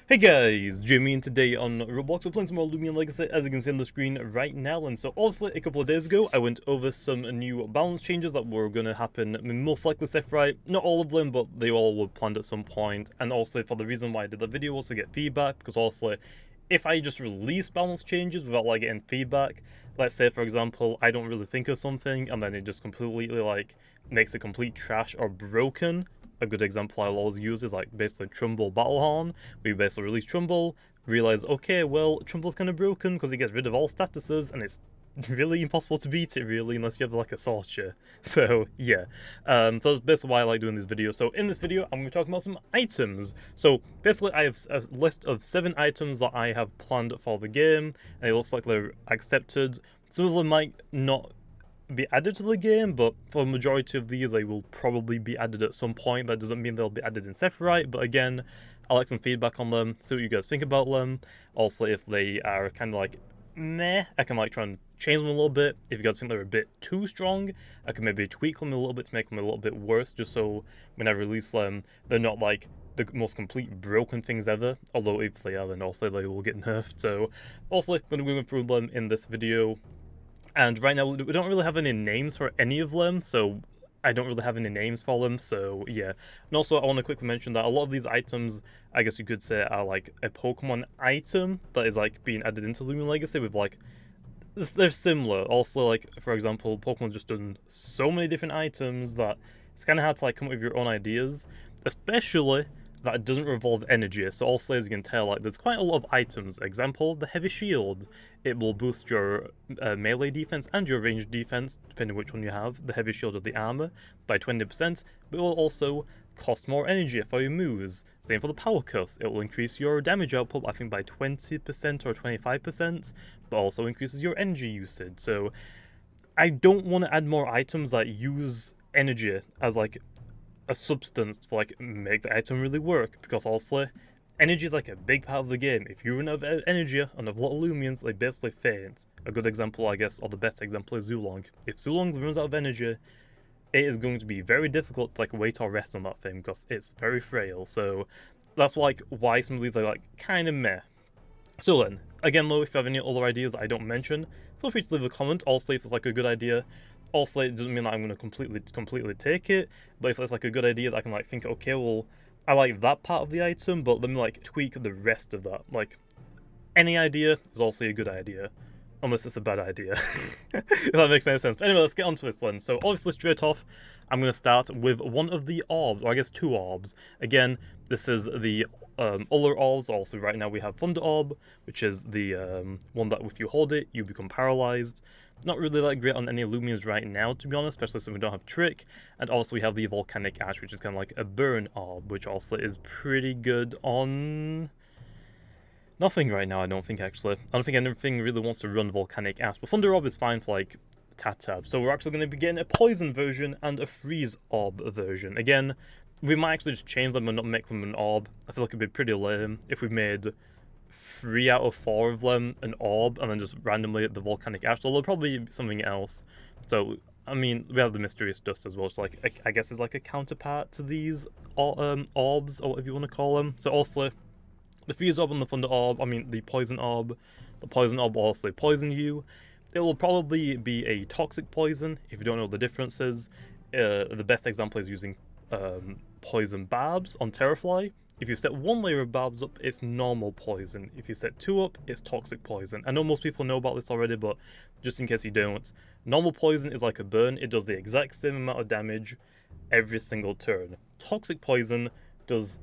Hey guys, Jamiy, and today on Roblox we're playing some more Loomian Legacy, as you can see on the screen right now. And so obviously a couple of days ago I went over some new balance changes that were going to happen, most likely safe, right? Not all of them, but they all were planned at some point. And also for the reason why I did the video was to get feedback, because also if I just release balance changes without like getting feedback, let's say for example I don't really think of something and then it just completely like makes it complete trash or broken. A good example I'll always use is like basically Trumbull Battlehorn. We basically release Trumbull, realize okay, well Trumble's kind of broken because he gets rid of all statuses and it's really impossible to beat it really unless you have like a sorcerer. So yeah, so that's basically why I like doing this video. So in this video I'm going to be talking about some items. So basically I have a list of 7 items that I have planned for the game and it looks like they're accepted. Some of them might not be added to the game, but for the majority of these they will probably be added at some point. That doesn't mean they'll be added in Sephiroth, but again, I like some feedback on them, see what you guys think about them. Also, if they are kind of like meh, I can like try and change them a little bit. If you guys think they're a bit too strong, I can maybe tweak them a little bit to make them a little bit worse, just so when I release them they're not like the most complete broken things ever, although if they are then also they will get nerfed. So also I'm going to be going through them in this video. And right now, we don't really have any names for any of them, so I don't really have any names for them, so yeah. And also, I want to quickly mention that a lot of these items, I guess you could say, are like a Pokemon item that is like being added into Loomian Legacy with like, they're similar. Also, like, for example, Pokemon's just done so many different items that it's kind of hard to like come up with your own ideas, especially that it doesn't revolve energy. So also, as you can tell, like there's quite a lot of items. Example, the heavy shield. It will boost your melee defense and your ranged defense, depending which one you have, the heavy shield or the armor, by 20%, but it will also cost more energy for your moves. Same for the power cuffs. It will increase your damage output, I think by 20% or 25%, but also increases your energy usage. So I don't want to add more items that use energy as like a substance to like make the item really work, because also energy is like a big part of the game. If you run out of energy and have a lot of Loomians, they basically faint. A good example, I guess, or the best example is Zulong. If Zulong runs out of energy, it is going to be very difficult to like wait or rest on that thing because it's very frail. So that's like why some of these are like kind of meh. So then, again though, if you have any other ideas that I don't mention, feel free to leave a comment. Also, if it's like a good idea, also it doesn't mean that I'm going to completely take it, but if it's like a good idea that I can like think, okay, well, I like that part of the item, but let me like tweak the rest of that. Like, any idea is also a good idea, unless it's a bad idea. If that makes any sense. But anyway, let's get onto this then. So obviously straight off, I'm going to start with one of the orbs, or I guess 2 orbs. Again, this is the other orbs. Also right now we have Thunder Orb, which is the one that if you hold it, you become paralyzed. Not really that great on any Loomians right now, to be honest, especially since we don't have Trick. And also we have the Volcanic Ash, which is kind of like a burn orb, which also is pretty good on nothing right now, I don't think, actually. I don't think anything really wants to run Volcanic Ash, but Thunder Orb is fine for, like, Tatab. So we're actually going to be getting a Poison version and a Freeze Orb version. Again, we might actually just change them and not make them an orb. I feel like it'd be pretty lame if we made 3 out of 4 of them an orb and then just randomly the Volcanic Ash, although probably something else. So, I mean, we have the Mysterious Dust as well, so like, I guess it's like a counterpart to these orbs, or whatever you want to call them. So also, the Freeze Orb and the Thunder Orb, I mean the Poison Orb will also poison you. It will probably be a toxic poison, if you don't know the differences. The best example is using poison barbs on Terrafly. If you set 1 layer of barbs up, it's normal poison. If you set 2 up, it's toxic poison. I know most people know about this already, but just in case you don't, normal poison is like a burn. It does the exact same amount of damage every single turn. Toxic poison does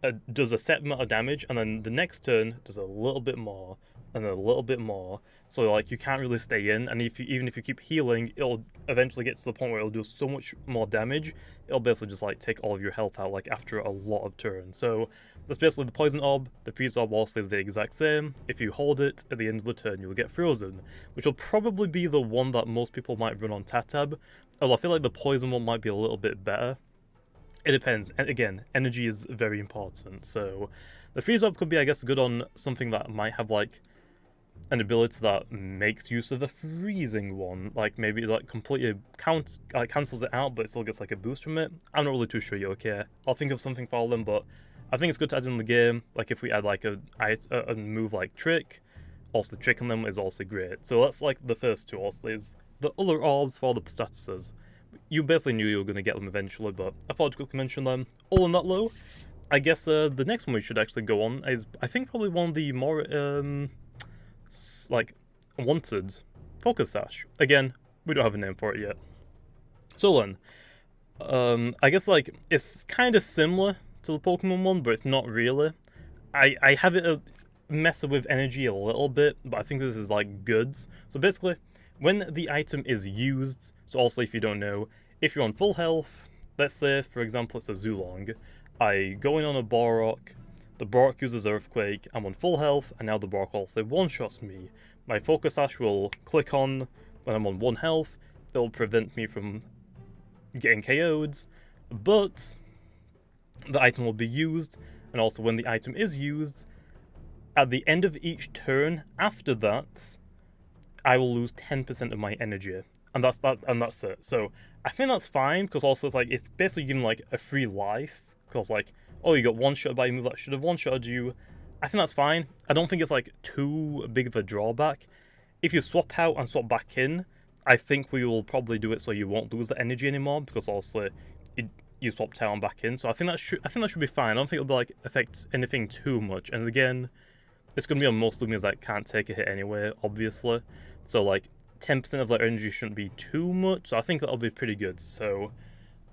a set amount of damage, and then the next turn does a little bit more, and then a little bit more. So like you can't really stay in, and even if you keep healing, it'll eventually get to the point where it'll do so much more damage, it'll basically just like take all of your health out like after a lot of turns. So that's basically the Poison Orb. The Freeze Orb also is the exact same. If you hold it at the end of the turn, you'll get frozen, which will probably be the one that most people might run on Tatab, although I feel like the Poison one might be a little bit better. It depends, and again, energy is very important, so the Freeze Orb could be, I guess, good on something that might have, like, an ability that makes use of the freezing one, like, maybe, like, completely cancels it out, but it still gets, like, a boost from it. I'm not really too sure yet, okay? I'll think of something for them, but I think it's good to add in the game, like if we add like a move like Trick, also tricking them is also great. So that's like the first two, also is the other orbs for the statuses. You basically knew you were going to get them eventually, but I thought I'd quickly mention them. All in that low, I guess the next one we should actually go on is, I think, probably one of the more, like, wanted Focus Ash. Again, we don't have a name for it yet. So then, I guess, like, it's kind of similar to the Pokemon one, but it's not really. I have it messing with energy a little bit, but I think this is, like, goods. So basically, when the item is used, so also if you don't know, if you're on full health, let's say, for example, it's a Zulong, I go in on a Borok, the Borok uses Earthquake, I'm on full health, and now the Borok also one-shots me. My Focus Ash will click on when I'm on 1 health, it will prevent me from getting KO'd, but the item will be used, and also when the item is used, at the end of each turn after that, I will lose 10% of my energy, and that's that, and that's it. So I think that's fine, because also it's like, it's basically giving like a free life, because like, oh, you got one shot by a move that should have one-shotted you. I think that's fine. I don't think it's like too big of a drawback. If you swap out and swap back in, I think we will probably do it so you won't lose the energy anymore, because also you swapped out and back in. So I think that should be fine. I don't think it'll be like affect anything too much. And again, it's gonna be on most Loomians that can't take a hit anyway, obviously. So like 10% of their energy shouldn't be too much. So I think that'll be pretty good. So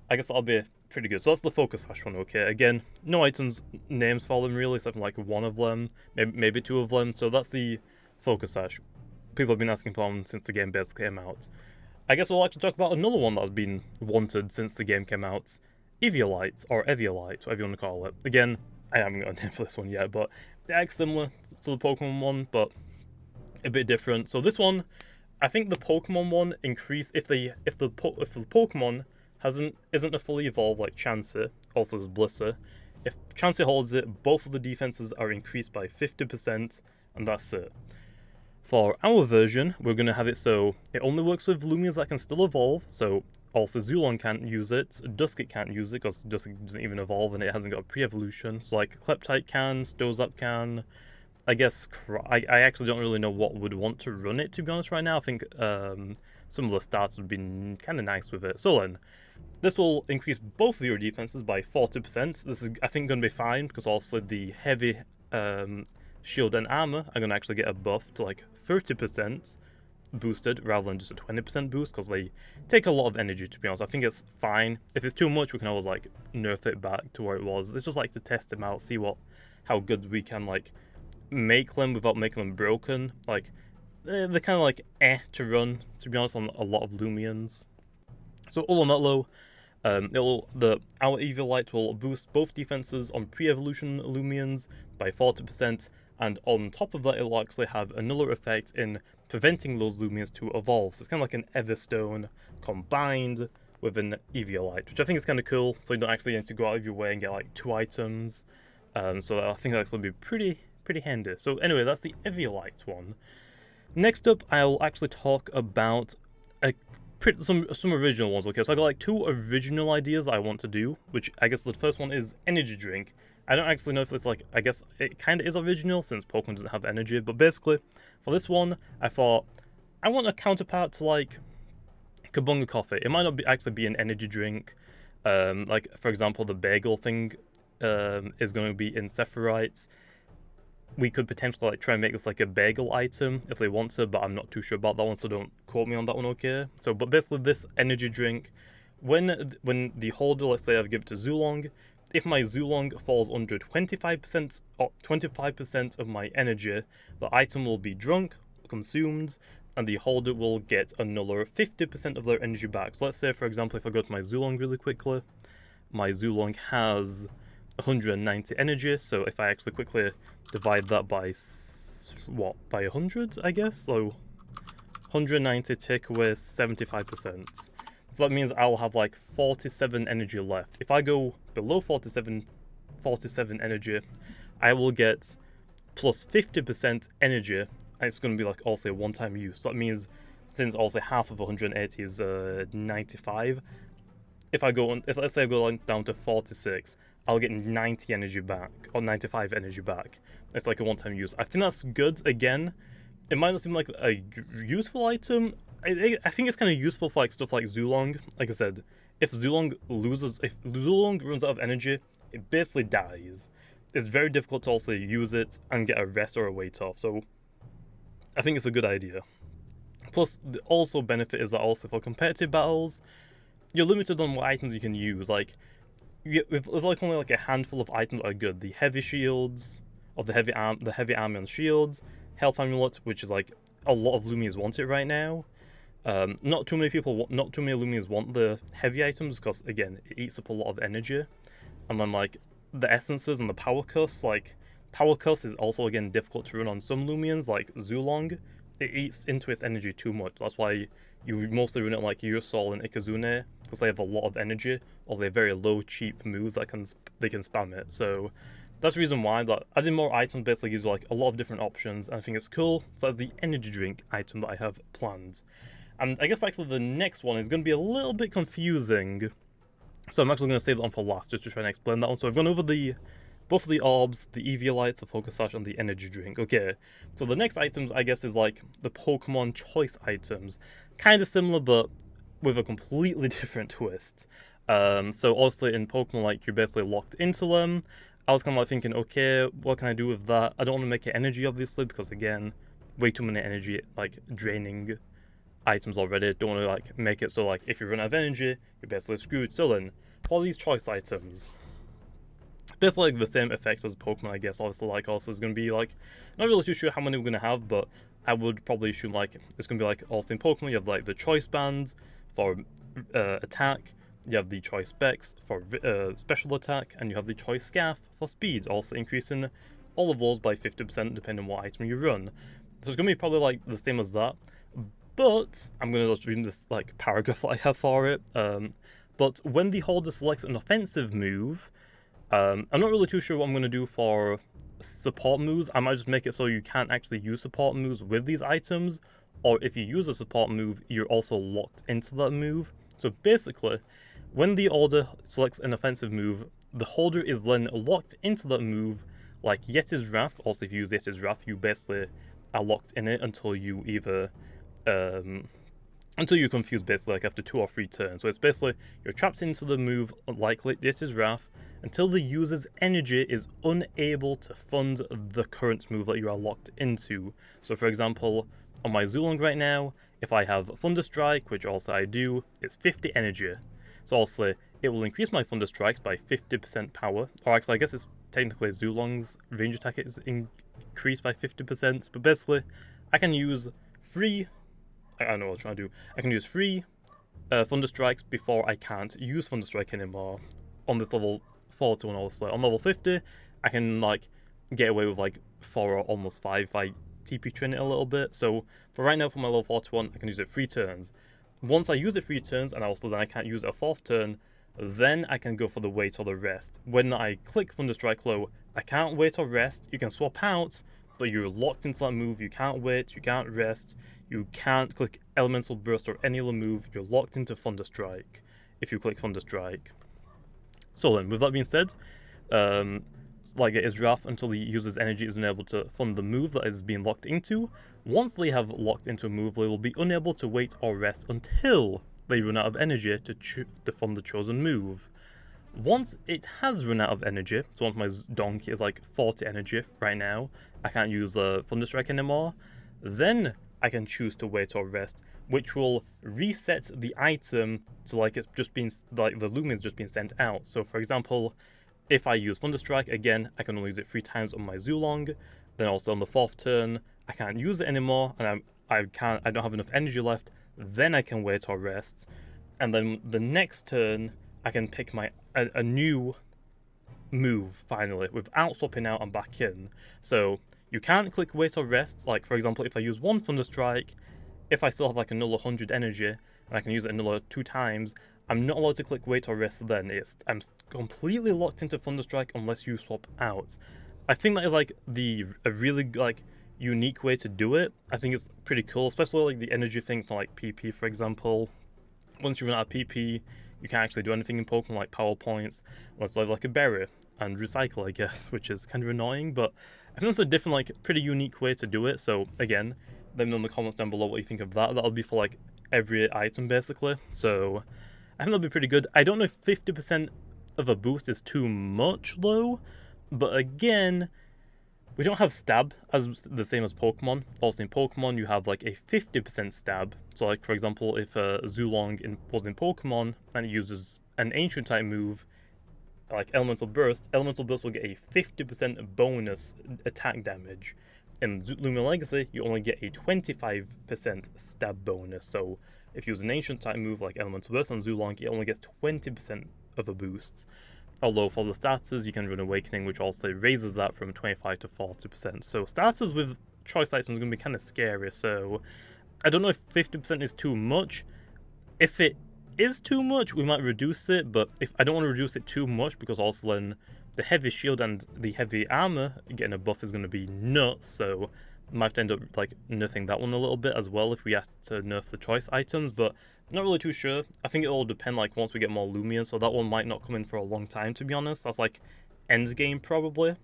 I guess that'll be pretty good. So that's the Focus Ash one, okay. Again, no items names for them really, except for like one of them, maybe 2 of them. So that's the Focus Ash. People have been asking for them since the game basically came out. I guess we'll actually talk about another one that has been wanted since the game came out. Eviolite, or Eviolite, whatever you want to call it. Again, I haven't got a name for this one yet, but it acts similar to the Pokemon one, but a bit different. So this one, I think the Pokemon one increase if the Pokemon isn't a fully evolved like Chansey, also there's Blissey. If Chansey holds it, both of the defenses are increased by 50%, and that's it. For our version, we're going to have it so it only works with Loomians that can still evolve, so also Zulong can't use it, Duskit can't use it because Duskit doesn't even evolve and it hasn't got a pre-evolution, so like Kleptite can, Stozap can, I guess I actually don't really know what would want to run it, to be honest, right now. I think some of the stats would be kind of nice with it. So then, this will increase both of your defenses by 40%. This is, I think, going to be fine, because also the heavy shield and armor are going to actually get a buff to like 30% boosted, rather than just a 20% boost, because they take a lot of energy, to be honest. I think it's fine. If it's too much, we can always like nerf it back to where it was. It's just like to test them out, see how good we can like make them without making them broken. Like, they're kind of like to run, to be honest, on a lot of Loomians. So all on that low, our Eviolite will boost both defenses on pre-evolution Loomians by 40%, and on top of that, it will actually have another effect in preventing those Loomians to evolve. So it's kind of like an Everstone combined with an Eviolite, which I think is kind of cool. So you don't actually need to go out of your way and get like 2 items. So I think that's going to be pretty handy. So anyway, that's the Eviolite one. Next up, I'll actually talk about some original ones. Okay, so I got like 2 original ideas I want to do, which I guess the first one is energy drink. I don't actually know if it's like, I guess it kind of is original since Pokemon doesn't have energy, but basically for this one, I thought I want a counterpart to like Kabunga Coffee. It might not actually be an energy drink. Like for example, the bagel thing is going to be in Sephirites. We could potentially like try and make this like a bagel item if they want to, but I'm not too sure about that one, so don't quote me on that one, okay? So, but basically this energy drink, when the holder, let's say I give it to Zulong, if my Zulong falls under 25% or 25% of my energy, the item will be drunk, consumed, and the holder will get another 50% of their energy back. So let's say, for example, if I go to my Zulong really quickly, my Zulong has 190 energy, so if I actually quickly divide that by, what, by 100, I guess? So 190 take away 75%. So that means I'll have like 47 energy left. If I go below 47 energy, I will get plus 50% energy, and it's going to be like also a one-time use. So that means since also half of 180 is 95, if let's say I go down to 46, I'll get 90 energy back, or 95 energy back. It's like a one-time use. I think that's good. Again, it might not seem like a useful item. I think it's kind of useful for like stuff like Zulong. Like I said, if Zulong runs out of energy, it basically dies. It's very difficult to also use it and get a rest or a weight off. So I think it's a good idea. Plus, the also benefit is that also for competitive battles, you're limited on what items you can use. Like, there's like only like a handful of items that are good. The heavy shields, or the heavy army on shields, health amulet, which is like a lot of Loomians want it right now. Not too many Loomians want the heavy items because again, it eats up a lot of energy. And then like the essences and the power cuss, like power cuss is also again difficult to run on some Loomians like Zulong. It eats into its energy too much. That's why you mostly run it like Yursol and Ikazune, because they have a lot of energy, or they have very low, cheap moves that they can spam it. So that's the reason why that adding more items basically gives you like a lot of different options, and I think it's cool. So that's the energy drink item that I have planned. And I guess actually the next one is going to be a little bit confusing, so I'm actually going to save that one for last, just to try and explain that one. So I've gone over both of the orbs, the EV lights, the focus sash, and the energy drink. Okay, so the next items, I guess, is like the Pokemon choice items. Kind of similar, but with a completely different twist. So obviously in Pokemon, like, you're basically locked into them. I was kind of like thinking, okay, what can I do with that? I don't want to make it energy, obviously, because again, way too many energy, like, draining items already. Don't want to, like, make it so, like, if you run out of energy, you're basically screwed. So then, all these choice items, basically like the same effects as Pokemon, I guess. Obviously, like, also is going to be like, not really too sure how many we're going to have, but I would probably assume like it's going to be like also in Pokemon. You have like the choice bands for attack, you have the choice specs for special attack, and you have the choice scarf for speed, also increasing all of those by 50% depending on what item you run. So it's going to be probably like the same as that, but I'm going to just read this like paragraph that I have for it. But when the holder selects an offensive move, I'm not really too sure what I'm going to do for support moves. I might just make it so you can't actually use support moves with these items, or if you use a support move, you're also locked into that move. So basically, when the holder selects an offensive move, the holder is then locked into that move, like Yeti's Wrath. Also, if you use Yeti's Wrath, you basically are locked in it until you either until you're confused, basically, like after 2 or 3 turns. So it's basically, you're trapped into the move, like Yeti's Wrath, until the user's energy is unable to fund the current move that you are locked into. So for example, on my Zulong right now, if I have Thunder Strike, which also I do, it's 50 energy. So also, it will increase my Thunder Strikes by 50% power. Or actually, I guess it's technically Zulong's range attack is increased by 50%. But basically, I can use 3... I don't know what I'm trying to do. I can use 3 Thunder Strikes before I can't use Thunder Strike anymore on this level 41 also. On level 50, I can like get away with like 4 or almost 5 if I TP train it a little bit. So for right now, for my level 41, I can use it 3 turns. Once I use it 3 turns, and also then I can't use it a 4th turn, then I can go for the wait or the rest. When I click Thunder Strike low, I can't wait or rest. You can swap out, but you're locked into that move. You can't wait, you can't rest, you can't click Elemental Burst or any other move. You're locked into Thunder Strike if you click Thunder Strike. So then, with that being said, like it is Wrath until the user's energy is unable to fund the move that is being locked into. Once they have locked into a move, they will be unable to wait or rest until they run out of energy to fund the chosen move. Once it has run out of energy, so once my donkey is like 40 energy right now, I can't use Thunder Strike anymore, then I can choose to wait or rest, which will reset the item to like it's just been like the Loomian's just been sent out. So for example, if I use Thunder Strike again, I can only use it 3 times on my Zulong. Then also on the 4th turn, I can't use it anymore, and I don't have enough energy left. Then I can wait or rest, and then the next turn I can pick a new move finally without swapping out and back in. So you can't click wait or rest. Like for example, if I use 1 Thunder Strike, if I still have like another 100 energy and I can use it another 2 times, I'm not allowed to click wait or rest then. I'm completely locked into Thunder Strike unless you swap out. I think that is like a really like unique way to do it. I think it's pretty cool, especially like the energy thing for like PP, for example. Once you run out of PP, you can't actually do anything in Pokemon like power points unless you have like a berry and recycle, I guess, which is kind of annoying, but I think that's a different, like, pretty unique way to do it. So again, let me know in the comments down below what you think of that. That'll be for like every item basically, so I think that'll be pretty good. I don't know if 50% of a boost is too much though, but again, we don't have stab as the same as Pokemon. Also in Pokemon you have like a 50% stab, so like for example if Zulong was in Pokemon and it uses an ancient type move like Elemental Burst will get a 50% bonus attack damage. In Loomian Legacy, you only get a 25% stab bonus, so if you use an ancient type move like Elemental Burst on Zulong, it only gets 20% of a boost. Although for the starters, you can run Awakening, which also raises that from 25 to 40%. So starters with choice items are going to be kind of scary, so I don't know if 50% is too much. If it is too much, we might reduce it, but if I don't want to reduce it too much because also then the heavy shield and the heavy armor getting a buff is going to be nuts, so I might have to end up like nerfing that one a little bit as well if we have to nerf the choice items, but I'm not really too sure. I think it all depend like once we get more Loomian, so that one might not come in for a long time, to be honest. That's like end game probably.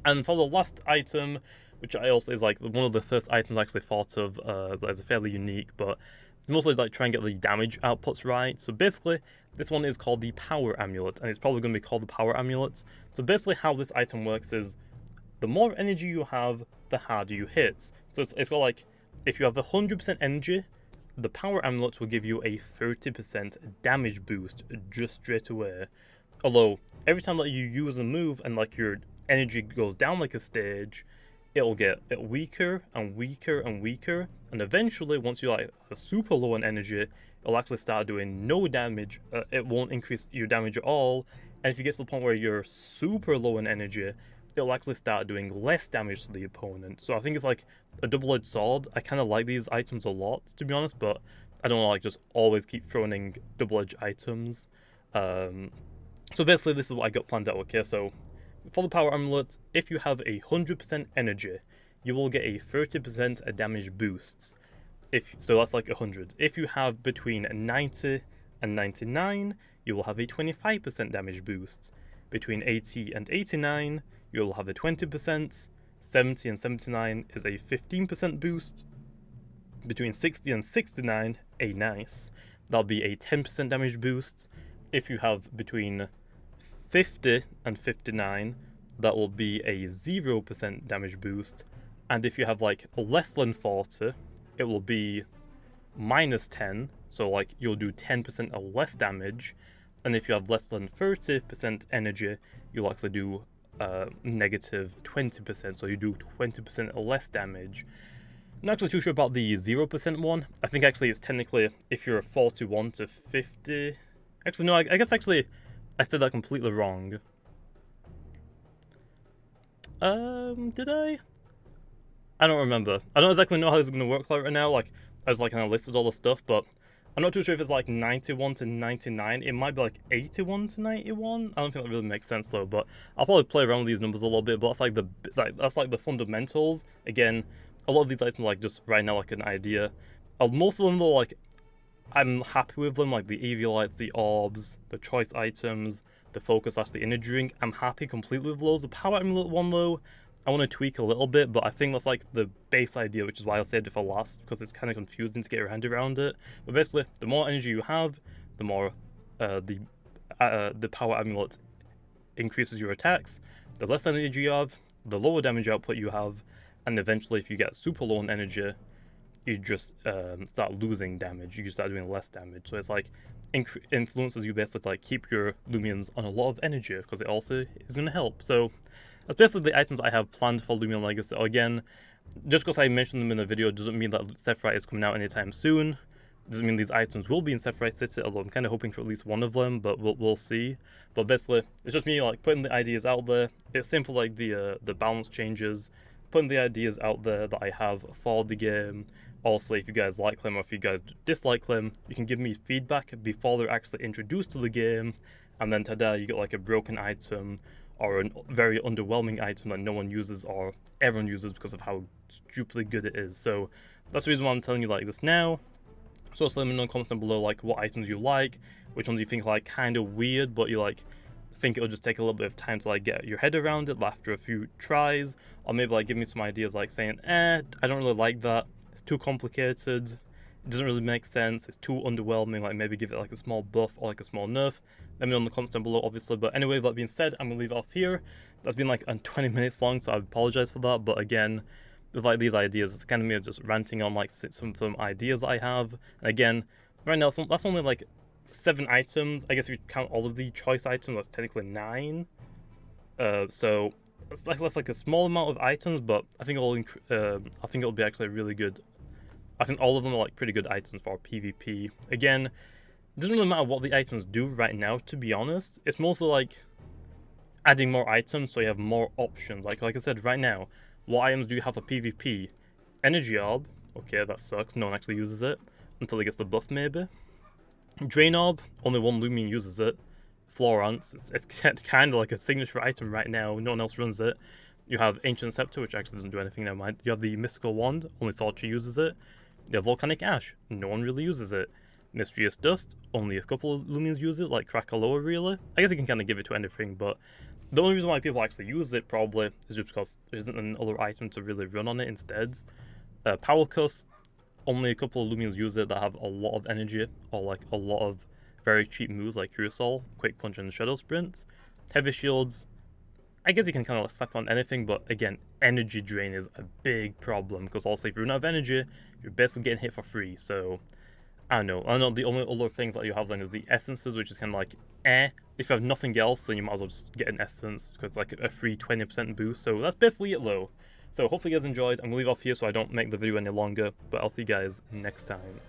And for the last item, which I also is like one of the first items I actually thought of that is fairly unique, but mostly like try and get the damage outputs right. So basically, this one is called the Power Amulet, and it's probably going to be called the Power Amulet. So basically how this item works is, the more energy you have, the harder you hit. So it's got like, if you have 100% energy, the Power Amulet will give you a 30% damage boost just straight away. Although, every time that you use a move and like your energy goes down like a stage, it'll get weaker and weaker and weaker, and eventually once you're like super low on energy, it'll actually start doing no damage. It won't increase your damage at all, and if you get to the point where you're super low on energy, it'll actually start doing less damage to the opponent. So I think it's like a double-edged sword. I kind of like these items a lot, to be honest, but I don't want to like just always keep throwing in double-edged items. So basically this is what I got planned out. Okay, so for the Power Amulet, if you have 100% energy, you will get a 30% damage boost. So that's like 100. If you have between 90 and 99, you will have a 25% damage boost. Between 80 and 89, you will have a 20%. 70 and 79 is a 15% boost. Between 60 and 69, a nice. That'll be a 10% damage boost. If you have between 50 and 59, that will be a 0% damage boost, and if you have like less than 40, it will be minus 10, so like you'll do 10% less damage, and if you have less than 30% energy, you'll actually do negative 20%, so you do 20% less damage. I'm not actually too sure about the 0% one. I think actually it's technically if you're a 41 to 50. Actually no, I guess actually I said that completely wrong. Did I? I don't remember. I don't exactly know how this is going to work right now. Like, I was like kind of listed all the stuff, but I'm not too sure if it's like 91 to 99. It might be like 81 to 91. I don't think that really makes sense though, but I'll probably play around with these numbers a little bit, but that's like the fundamentals. Again, a lot of these items are like just right now like an idea. Most of them though, like, I'm happy with them, like the Eviolites, the Orbs, the choice items, the Focus Ash, the Energy Drink. I'm happy completely with those. The Power Amulet one though, I want to tweak a little bit, but I think that's like the base idea, which is why I saved it for last, because it's kind of confusing to get your hand around it. But basically, the more energy you have, the more the Power Amulet increases your attacks. The less energy you have, the lower damage output you have, and eventually if you get super low on energy, you just start losing damage. You start doing less damage. So it's like influences you basically to like keep your Loomians on a lot of energy, because it also is going to help. So that's basically the items I have planned for Loomian Legacy. Again, just because I mentioned them in the video doesn't mean that Sephiroth is coming out anytime soon. Doesn't mean these items will be in Sephiroth City, although I'm kind of hoping for at least one of them, but we'll see. But basically, it's just me like putting the ideas out there. It's same for like the balance changes, putting the ideas out there that I have for the game. Also, if you guys like them or if you guys dislike them, you can give me feedback before they're actually introduced to the game, and then tada, you get like a broken item or a very underwhelming item that no one uses or everyone uses because of how stupidly good it is. So that's the reason why I'm telling you like this now. So just let me know in the comments down below like what items you like, which ones you think like kind of weird, but you like think it'll just take a little bit of time to like get your head around it after a few tries, or maybe like give me some ideas like saying, I don't really like that, it's too complicated, it doesn't really make sense, it's too underwhelming, like maybe give it like a small buff or like a small nerf. Let me know in the comments down below, obviously. But anyway, that being said, I'm gonna leave it off here. That's been like 20 minutes long, so I apologize for that. But again, with like these ideas, it's kind of me just ranting on like some ideas that I have. And again, right now that's only like 7 items. I guess if you count all of the choice items, that's technically 9. So that's like a small amount of items, but I think it'll be actually really good. I think all of them are like pretty good items for PvP. Again, it doesn't really matter what the items do right now, to be honest. It's mostly like adding more items so you have more options. Like I said, right now, what items do you have for PvP? Energy Orb. Okay, that sucks. No one actually uses it until it gets the buff, maybe. Drain Orb. Only one Loomian uses it. Florence. It's kind of like a signature item right now. No one else runs it. You have Ancient Scepter, which actually doesn't do anything, never mind. You have the Mystical Wand. Only Sorcerer uses it. You have Volcanic Ash. No one really uses it. Mysterious Dust, only a couple of Loomians use it, like Krakaloa really. I guess you can kind of give it to anything, but the only reason why people actually use it probably is just because there isn't another item to really run on it instead. Power Cuss, only a couple of Loomians use it that have a lot of energy, or like a lot of very cheap moves like Crucial, Quick Punch and Shadow Sprint. Heavy Shields, I guess you can kind of like slap on anything, but again, energy drain is a big problem, because also if you run out of energy, you're basically getting hit for free, so I don't know. The only other things that you have then is the essences, which is kind of like, if you have nothing else, then you might as well just get an essence, because it's like a free 20% boost. So that's basically it, though. So hopefully you guys enjoyed. I'm going to leave off here so I don't make the video any longer, but I'll see you guys next time.